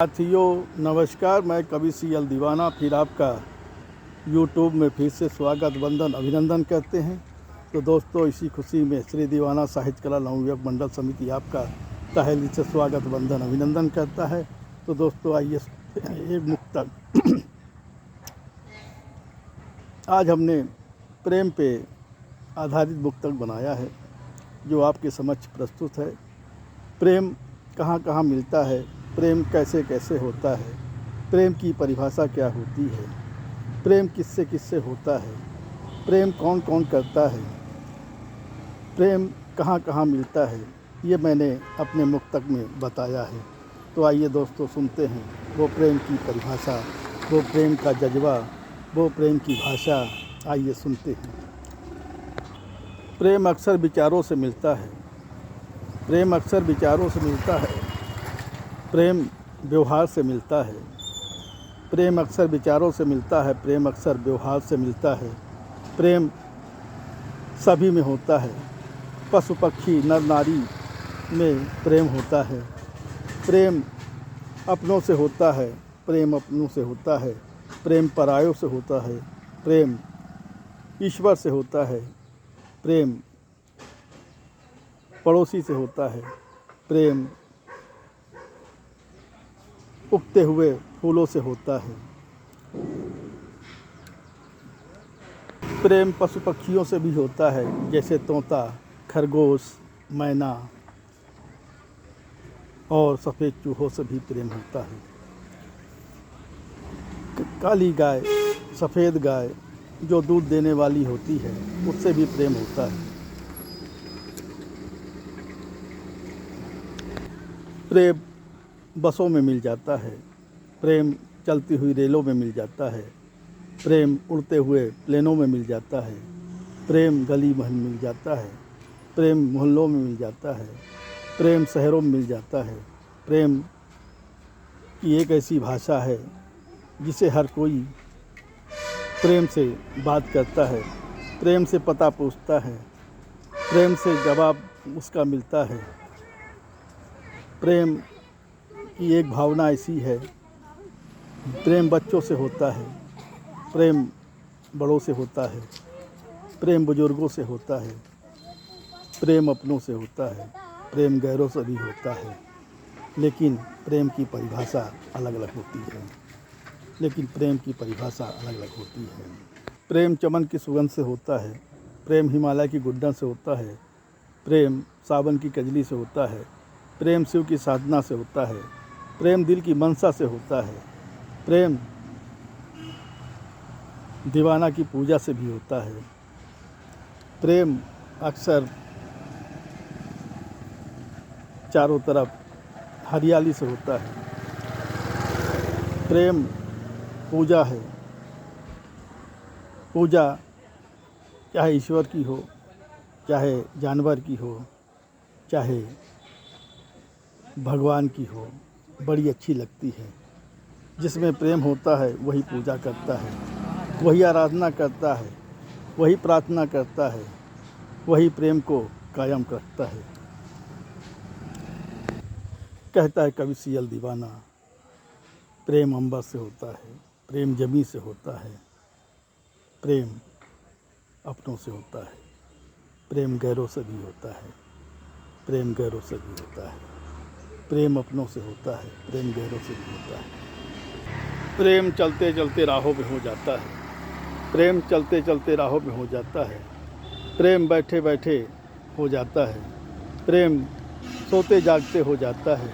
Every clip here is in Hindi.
साथियों नमस्कार, मैं कवि CL दीवाना फिर आपका YouTube में फिर से स्वागत वंदन अभिनंदन करते हैं। तो दोस्तों, इसी खुशी में श्री दीवाना साहित्य कला नवयुवक मंडल समिति आपका तहे दिल से स्वागत वंदन अभिनंदन करता है। तो दोस्तों आइए एक मुक्तक आज हमने प्रेम पे आधारित मुक्तक बनाया है जो आपके समक्ष प्रस्तुत है। प्रेम कहाँ कहाँ मिलता है, प्रेम कैसे कैसे होता है, प्रेम की परिभाषा क्या होती है, प्रेम किससे किससे होता है, प्रेम कौन कौन करता है, प्रेम कहाँ कहाँ मिलता है, ये मैंने अपने मुक्तक में बताया है। तो आइए दोस्तों सुनते हैं वो प्रेम की परिभाषा, वो प्रेम का जज्बा, वो प्रेम की भाषा। आइए सुनते हैं। प्रेम अक्सर विचारों से मिलता है, प्रेम अक्सर विचारों से मिलता है, प्रेम व्यवहार से मिलता है, प्रेम अक्सर विचारों से मिलता है, प्रेम अक्सर व्यवहार से मिलता है, प्रेम सभी में होता है, पशु पक्षी नर नारी में प्रेम होता है, प्रेम अपनों से होता है, प्रेम अपनों से होता है, प्रेम परायों से होता है, प्रेम ईश्वर से होता है, प्रेम पड़ोसी से होता है, प्रेम उगते हुए फूलों से होता है, प्रेम पशु पक्षियों से भी होता है, जैसे तोता, खरगोश, मैना और सफ़ेद चूहों से भी प्रेम होता है। काली गाय, सफ़ेद गाय जो दूध देने वाली होती है उससे भी प्रेम होता है। प्रेम बसों में मिल जाता है, प्रेम चलती हुई रेलों में मिल जाता है, प्रेम उड़ते हुए प्लेनों में मिल जाता है, प्रेम गली महल मिल जाता है, प्रेम मोहल्लों में मिल जाता है, प्रेम शहरों में मिल जाता है। प्रेम की एक ऐसी भाषा है जिसे हर कोई प्रेम से बात करता है, प्रेम से पता पूछता है, प्रेम से जवाब उसका मिलता है। प्रेम की एक भावना ऐसी है, प्रेम बच्चों से होता है, प्रेम बड़ों से होता है, प्रेम बुजुर्गों से होता है, प्रेम अपनों से होता है, प्रेम गैरों से भी होता है। लेकिन प्रेम की परिभाषा अलग अलग होती है, प्रेम चमन की सुगंध से होता है, प्रेम हिमालय की गुड्डन से होता है, प्रेम सावन की कजली से होता है, प्रेम शिव की साधना से होता है, प्रेम दिल की मनसा से होता है, प्रेम दीवाना की पूजा से भी होता है, प्रेम अक्सर चारों तरफ हरियाली से होता है, प्रेम पूजा है। पूजा चाहे ईश्वर की हो, चाहे जानवर की हो, चाहे भगवान की हो, बड़ी अच्छी लगती है। जिसमें प्रेम होता है वही पूजा करता है, वही आराधना करता है, वही प्रार्थना करता है, वही प्रेम को कायम रखता है। कहता है कवि CL दीवाना, प्रेम अंबर से होता है, प्रेम जमी से होता है, प्रेम अपनों से होता है, प्रेम गैरों से भी होता है, प्रेम गैरों से भी होता है, प्रेम अपनों से होता है, प्रेम गैरों से भी होता है। प्रेम चलते चलते राहों में हो जाता है, प्रेम चलते चलते राहों में हो जाता है, प्रेम बैठे बैठे हो जाता है, प्रेम सोते जागते हो जाता है,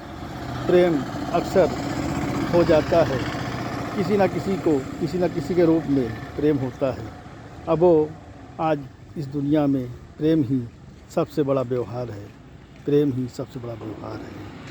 प्रेम अक्सर हो जाता है। किसी न किसी को किसी न किसी के रूप में प्रेम होता है। अब वो आज इस दुनिया में प्रेम ही सबसे बड़ा व्यवहार है, प्रेम ही सबसे बड़ा व्यवहार है।